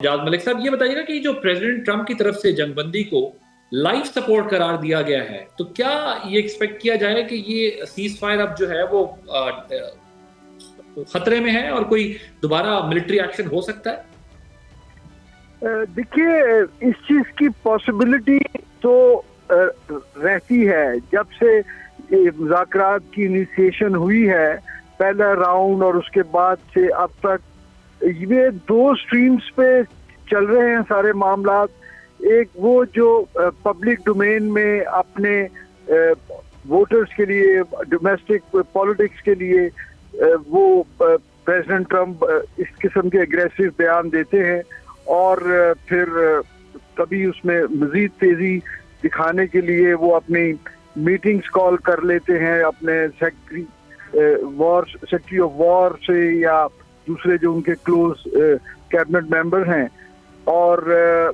Jazz ملک صاحب، یہ بتائیے گا کہ جو پریزیڈنٹ ٹرمپ کی طرف سے جنگ بندی کو لائف سپورٹ قرار دیا گیا ہے، تو کیا یہ ایکسپیکٹ کیا جائے کہ یہ سیز فائر اب جو ہے وہ خطرے میں ہے اور کوئی دوبارہ ملٹری ایکشن ہو سکتا ہے؟ دیکھیے، اس چیز کی پاسبلٹی تو رہتی ہے. جب سے مذاکرات کی انیشیشن ہوئی ہے، پہلا راؤنڈ اور اس کے بعد سے اب تک یہ دو سٹریمز پہ چل رہے ہیں سارے معاملات. ایک وہ جو پبلک ڈومین میں اپنے ووٹرز کے لیے، ڈومیسٹک پالیٹکس کے لیے وہ پریزیڈنٹ ٹرمپ اس قسم کے اگریسو بیان دیتے ہیں، اور پھر کبھی اس میں مزید تیزی دکھانے کے لیے وہ اپنی میٹنگز کال کر لیتے ہیں اپنے سیکرٹری آف وار سے یا دوسرے جو ان کے کلوز کیبنٹ ممبر ہیں. اور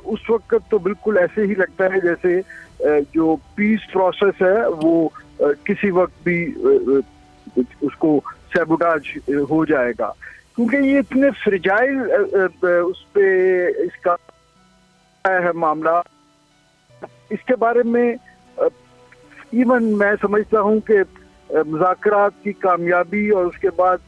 اس وقت تو بالکل ایسے ہی لگتا ہے جیسے جو پیس پروسیس ہے وہ کسی وقت بھی اس کو سیبوٹاج ہو جائے گا، کیونکہ یہ اتنے فرجائل اس پہ اس کا ہے معاملہ. اس کے بارے میں ایون میں سمجھتا ہوں کہ مذاکرات کی کامیابی اور اس کے بعد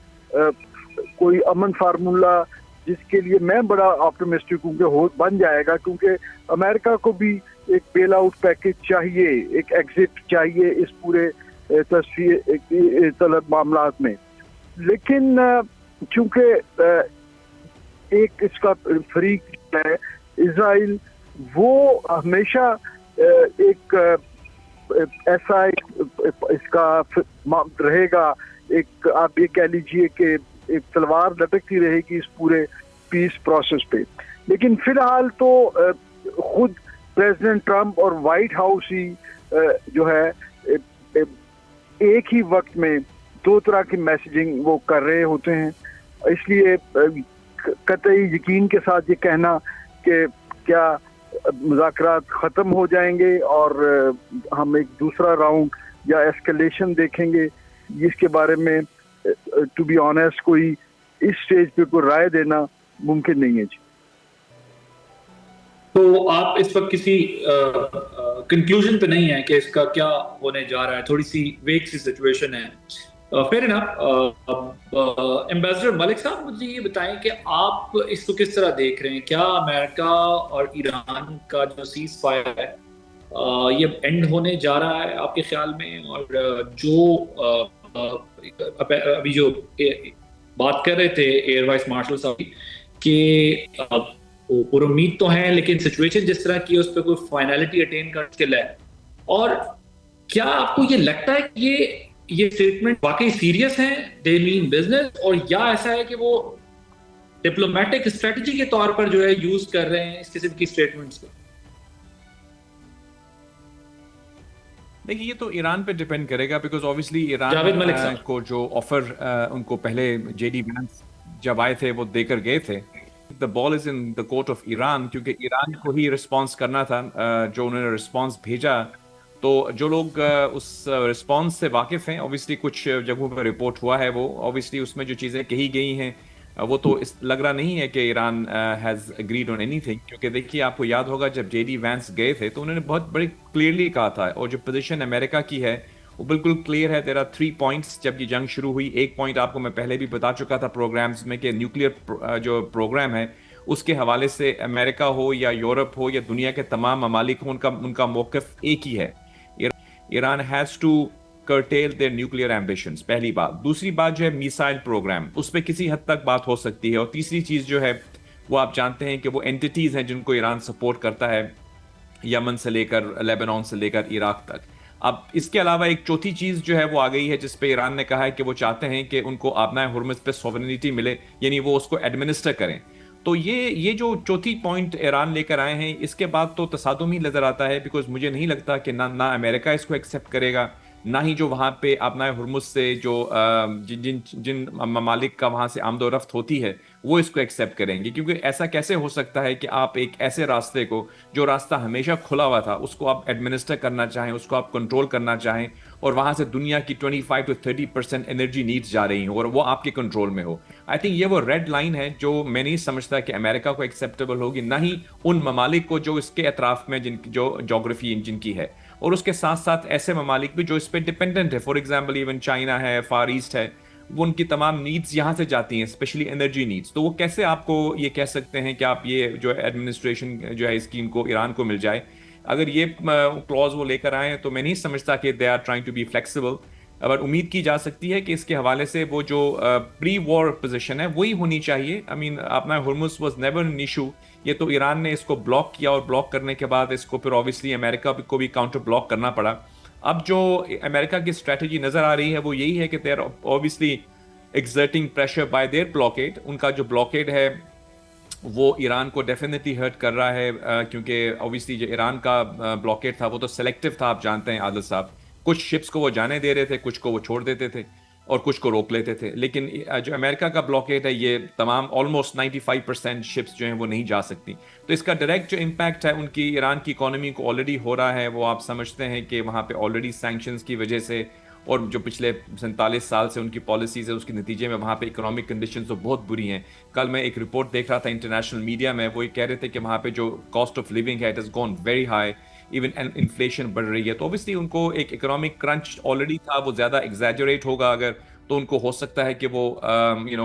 کوئی امن فارمولہ جس کے لیے میں بڑا آپٹمسٹک ہوں کہ بن جائے گا، کیونکہ امریکہ کو بھی ایک بیل آؤٹ پیکج چاہیے، ایک ایگزٹ چاہیے اس پورے تصویر طلب معاملات میں. لیکن چونکہ ایک اس کا فریق ہے اسرائیل، وہ ہمیشہ ایک ایسا اس کا رہے گا، ایک آپ یہ کہہ لیجئے کہ ایک تلوار لٹکتی رہے گی اس پورے پیس پروسیس پہ. لیکن فی الحال تو خود پریزیڈنٹ ٹرمپ اور وائٹ ہاؤس ہی جو ہے ایک ہی وقت میں دو طرح کی میسیجنگ وہ کر رہے ہوتے ہیں. اس لیے قطعی یقین کے ساتھ یہ کہنا کہ کیا مذاکرات ختم ہو جائیں گے اور ہم ایک دوسرا راؤنڈ یا ایسکیلیشن دیکھیں گے، اس کے بارے میں ٹو بی آنیسٹ کوئی اس سٹیج پہ کوئی رائے دینا ممکن نہیں ہے. جی، تو آپ اس وقت کسی کنکلوژن پہ نہیں ہیں کہ اس کا کیا ہونے جا رہا ہے؟ تھوڑی سی ویک سی سچویشن ہے. فیر انف. ایمبیسڈر ملک صاحب، مجھے یہ بتائیں کہ آپ اس کو کس طرح دیکھ رہے ہیں؟ کیا امریکہ اور ایران کا جو سیز فائر ہے یہ اینڈ ہونے جا رہا ہے آپ کے خیال میں؟ اور جو ابھی جو بات کر رہے تھے ایئر وائس مارشل صاحب کہ پر امید تو ہیں، لیکن سچویشن جس طرح کی ہے اس پہ کوئی فائنلٹی اٹین کرنا مشکل ہے. اور کیا آپ کو یہ لگتا ہے کہ یہ اسٹیٹمنٹ واقعی سیریس ہیں، دے مین بزنس، اور یا ایسا ہے کہ وہ ڈپلومیٹک اسٹریٹجی کے طور پر جو ہے یوز کر رہے ہیں اس قسم کی اسٹیٹمنٹس کو؟ دیکھیے، یہ تو ایران پہ ڈیپینڈ کرے گا، بیکاز اوبیسلی ایران کو جو آفر ان کو پہلے جے ڈی وینس جب آئے تھے وہ دے کر گئے تھے. دا بال از ان دا کورٹ آف ایران، کیونکہ ایران کو ہی رسپانس کرنا تھا. جو انہوں نے رسپانس بھیجا، تو جو لوگ اس رسپانس سے واقف ہیں، اوبیسلی کچھ جگہوں پہ رپورٹ ہوا ہے، وہ اوبیسلی اس میں جو چیزیں کہی گئی ہیں وہ تو لگ رہا نہیں ہے کہ Iran has agreed on any thing. کیونکہ دیکھیے، آپ کو یاد ہوگا جب جے ڈی وینس گئے تھے تو انہوں نے بہت بڑی کلیئرلی کہا تھا، اور جو پوزیشن امریکہ کی ہے وہ بالکل کلیئر ہے. دیر آر 3 پوائنٹس جب یہ جنگ شروع ہوئی. ایک پوائنٹ آپ کو میں پہلے بھی بتا چکا تھا پروگرامز میں کہ نیوکلیئر جو پروگرام ہے اس کے حوالے سے امریکہ ہو یا یورپ ہو یا دنیا کے تمام ممالک ہوں، ان کا موقف ایک ہی ہے. Iran has to curtail their nuclear ambitions. پہلی بات. دوسری بات جو ہے میسائل پروگرام، اس پہ کسی حد تک بات ہو سکتی ہے. اور تیسری چیز جو ہے وہ آپ جانتے ہیں کہ وہ اینٹیز ہیں جن کو ایران سپورٹ کرتا ہے، یمن سے لے کر لیبنان سے لے کر عراق تک. اب اس کے علاوہ ایک چوتھی چیز جو ہے وہ آ گئی ہے جس پہ ایران نے کہا ہے کہ وہ چاہتے ہیں کہ ان کو آبنائے ہرمز پہ سوورنٹی ملے، یعنی وہ اس کو ایڈمنسٹر کریں. تو یہ جو چوتھی پوائنٹ ایران لے کر آئے ہیں، اس کے بعد تو تصادم ہی نظر آتا ہے، بیکاز مجھے نہیں لگتا کہ نہ امریکہ اس کو ایکسیپٹ کرے گا، نہ ہی جو وہاں پہ آبنائے ہرمز سے جو جن ممالک کا وہاں سے آمد و رفت ہوتی ہے وہ اس کو ایکسیپٹ کریں گے. کیونکہ ایسا کیسے ہو سکتا ہے کہ آپ ایک ایسے راستے کو جو راستہ ہمیشہ کھلا ہوا تھا اس کو آپ ایڈمنسٹر کرنا چاہیں, اس کو آپ کنٹرول کرنا چاہیں, اور وہاں سے دنیا کی 25 to 30% انرجی نیڈس جا رہی ہوں اور وہ آپ کے کنٹرول میں ہو. آئی تھنک یہ وہ ریڈ لائن ہے جو میں نہیں سمجھتا کہ امریکہ کو ایکسیپٹیبل ہوگی, نہ ہی ان ممالک کو جو اس کے اطراف میں جن کی جو جغرافی جن کی ہے, اور اس کے ساتھ ساتھ ایسے ممالک بھی جو اس پہ ڈپینڈنٹ ہے. فار ایگزامپل ایون چائنا ہے, فار ایسٹ ہے, وہ ان کی تمام نیڈز یہاں سے جاتی ہیں, اسپیشلی انرجی نیڈز. تو وہ کیسے آپ کو یہ کہہ سکتے ہیں کہ آپ یہ جو ایڈمنسٹریشن جو ہے اس کی ان کو ایران کو مل جائے؟ اگر یہ کلوز وہ لے کر آئے ہیں تو میں نہیں سمجھتا کہ they are trying to be flexible. اور امید کی جا سکتی ہے کہ اس کے حوالے سے وہ جو پری وار پوزیشن ہے وہی ہونی چاہیے. آئی مین اپنا Hormuz was never an issue. یہ تو ایران نے اس کو بلاک کیا, اور بلاک کرنے کے بعد اس کو پھر اوبیسلی امریکہ کو بھی کاؤنٹر بلاک کرنا پڑا. اب جو امریکہ کی اسٹریٹجی نظر آ رہی ہے وہ یہی ہے کہ they are obviously exerting pressure by their blockade. ان کا جو بلاکیڈ ہے وہ ایران کو ڈیفینیٹلی ہرٹ کر رہا ہے, کیونکہ اوبیسلی جو ایران کا بلاکیڈ تھا وہ تو سلیکٹیو تھا, آپ جانتے ہیں عادل صاحب. کچھ شپس کو وہ جانے دے رہے تھے, کچھ کو وہ چھوڑ دیتے تھے, اور کچھ کو روک لیتے تھے. لیکن جو امریکہ کا بلاکیڈ ہے یہ تمام آلموسٹ 95% شپس جو ہیں وہ نہیں جا سکتی. تو اس کا ڈائریکٹ جو امپیکٹ ہے ان کی ایران کی اکانومی کو آلریڈی ہو رہا ہے. وہ آپ سمجھتے ہیں کہ وہاں پہ آلریڈی سینکشنز کی وجہ سے اور جو پچھلے 47 سال سے ان کی پالیسیز ہے اس کے نتیجے میں وہاں پہ اکنامک کنڈیشنز تو بہت بری ہیں. کل میں ایک رپورٹ دیکھ رہا تھا انٹرنیشنل میڈیا میں, وہ یہ کہہ رہے تھے کہ وہاں پہ جو کاسٹ آف لیونگ ہے it has gone very high, even inflation بڑھ رہی ہے. تو اوبیسلی ان کو ایک اکنامک کرنچ آلریڈی تھا, وہ زیادہ ایگزیجریٹ ہوگا اگر, تو ان کو ہو سکتا ہے کہ وہ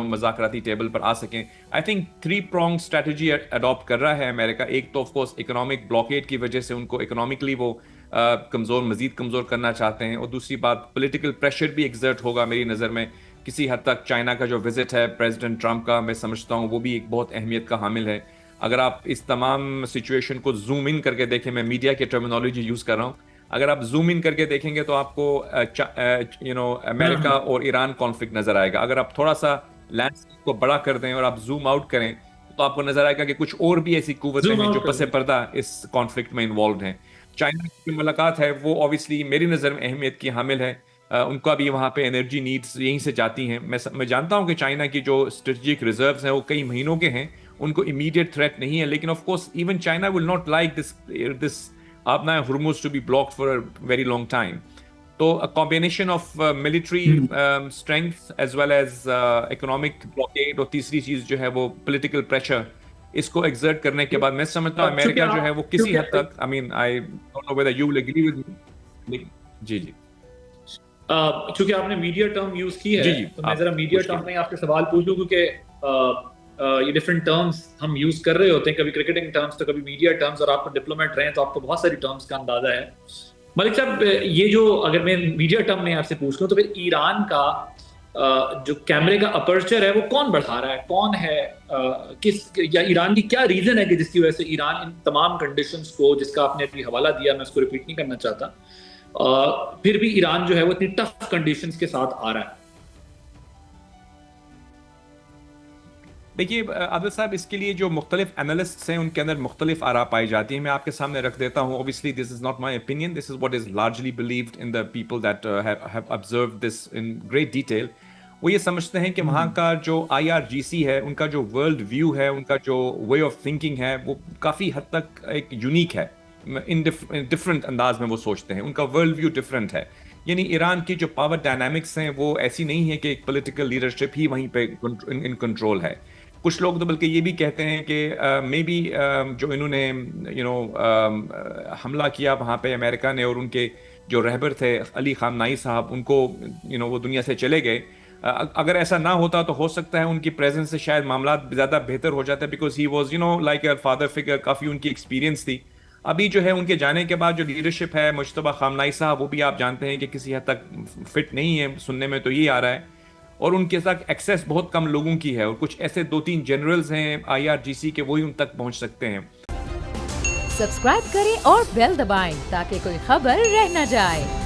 مذاکراتی ٹیبل پر آ سکیں. I think 3 pronged strategy adopt کر رہا ہے امریکہ. ایک تو آف کورس اکنامک بلاکیڈ کی وجہ سے ان کو اکنامکلی وہ مزید کمزور کرنا چاہتے ہیں, اور دوسری بات پولیٹیکل پریشر بھی ایگزرٹ ہوگا میری نظر میں کسی حد تک. چائنا کا جو وزٹ ہے پریزیڈنٹ ٹرمپ کا, میں سمجھتا ہوں وہ بھی ایک بہت اہمیت کا حامل ہے. اگر آپ اس تمام سچویشن کو زوم ان کر کے دیکھیں, میں میڈیا کی ٹرمینالوجی یوز کر رہا ہوں, اگر آپ زوم ان کر کے دیکھیں گے تو آپ کو امریکہ اور ایران کانفلکٹ نظر آئے گا. اگر آپ تھوڑا سا لینڈسکیپ کو بڑا کر دیں اور آپ زوم آؤٹ کریں تو آپ کو نظر آئے گا کہ کچھ اور بھی ایسی قوتیں ہیں جو پس پردہ اس کانفلکٹ میں انوالوڈ ہیں. چائنا کی ملاقات ہے وہ اوبیسلی میری نظر میں اہمیت کی حامل ہے. ان کا بھی وہاں پہ انرجی نیڈز یہیں سے جاتی ہیں. میں جانتا ہوں کہ چائنا کی جو اسٹریٹجک ریزروز ہیں وہ کئی مہینوں کے ہیں, ان کو امیڈیٹ تھریٹ نہیں ہے, لیکن of course even China will not like this اپنا Hormuz to be blocked for a very long time. تو combination of military strength as well as economic blockade, اور تیسری چیز جو ہے وہ پولیٹیکل پریشر, اس کو ایگزرٹ کرنے کے بعد میں سمجھتا ہوں امریکہ جو ہے وہ کسی حد تک, I mean I don't know whether you will agree with me. جی چونکہ آپ نے میڈیا ٹرم یوز کی ہے تو میں ذرا میڈیا ٹرم میں آپ سے سوال پوچھوں, کیونکہ یہ ڈفرینٹ ٹرمز ہم یوز کر رہے ہوتے ہیں, کبھی کرکٹنگ ٹرمز تو کبھی میڈیا ٹرمز, اور آپ کو ڈپلومیٹ رہے ہیں تو آپ کو بہت ساری ٹرمز کا اندازہ ہے. ملک صاحب, یہ جو اگر میں میڈیا ٹرم میں آپ سے پوچھ لوں تو پھر ایران کا جو کیمرے کا اپرچر ہے وہ کون بڑھا رہا ہے, کون ہے, کس یا ایران کی کیا ریزن ہے کہ جس کی وجہ سے ایران ان تمام کنڈیشنز کو, جس کا آپ نے ابھی حوالہ دیا, میں اس کو ریپیٹ نہیں کرنا چاہتا, پھر بھی ایران جو ہے وہ اتنی ٹف کنڈیشنز کے ساتھ آ رہا ہے. دیکھیے عادل صاحب, اس کے لیے جو مختلف انالسٹس ہیں ان کے اندر مختلف آراء پائی جاتی ہیں. میں آپ کے سامنے رکھ دیتا ہوں. Obviously this is not my opinion, this is what is largely believed in the people that have observed this in great detail. وہ یہ سمجھتے ہیں کہ وہاں کا جو IRGC ہے, ان کا جو ورلڈ ویو ہے, ان کا جو وے آف تھنکنگ ہے, وہ کافی حد تک ایک یونیک ہے. ان ڈفرنٹ انداز میں وہ سوچتے ہیں, ان کا ورلڈ ویو ڈفرنٹ ہے. یعنی ایران کی جو پاور ڈائنامکس ہیں وہ ایسی نہیں ہے کہ ایک پولیٹیکل لیڈرشپ ہی وہیں پہ ان کنٹرول ہے. کچھ لوگ تو بلکہ یہ بھی کہتے ہیں کہ مے بی جو انہوں نے حملہ کیا وہاں پہ امریکہ نے, اور ان کے جو رہبر تھے علی خامنائی صاحب, ان کو وہ دنیا سے چلے گئے. اگر ایسا نہ ہوتا تو ہو سکتا ہے ان کی پریزنس سے شاید معاملات زیادہ بہتر ہو جاتے, because he was like a father figure, کافی ان کی ایکسپیرینس تھی. ابھی جو ہے ان کے جانے کے بعد جو لیڈرشپ ہے, مجتبیٰ خامنائی صاحب, وہ بھی آپ جانتے ہیں کہ کسی حد تک فٹ نہیں ہے, سننے میں تو یہ آ رہا ہے, اور ان کے ساتھ ایکسیس بہت کم لوگوں کی ہے, اور کچھ ایسے 2-3 جنرلز ہیں IRGC کے, وہی ان تک پہنچ سکتے ہیں. سبسکرائب کریں اور بیل دبائیں تاکہ کوئی خبر رہ نہ جائے.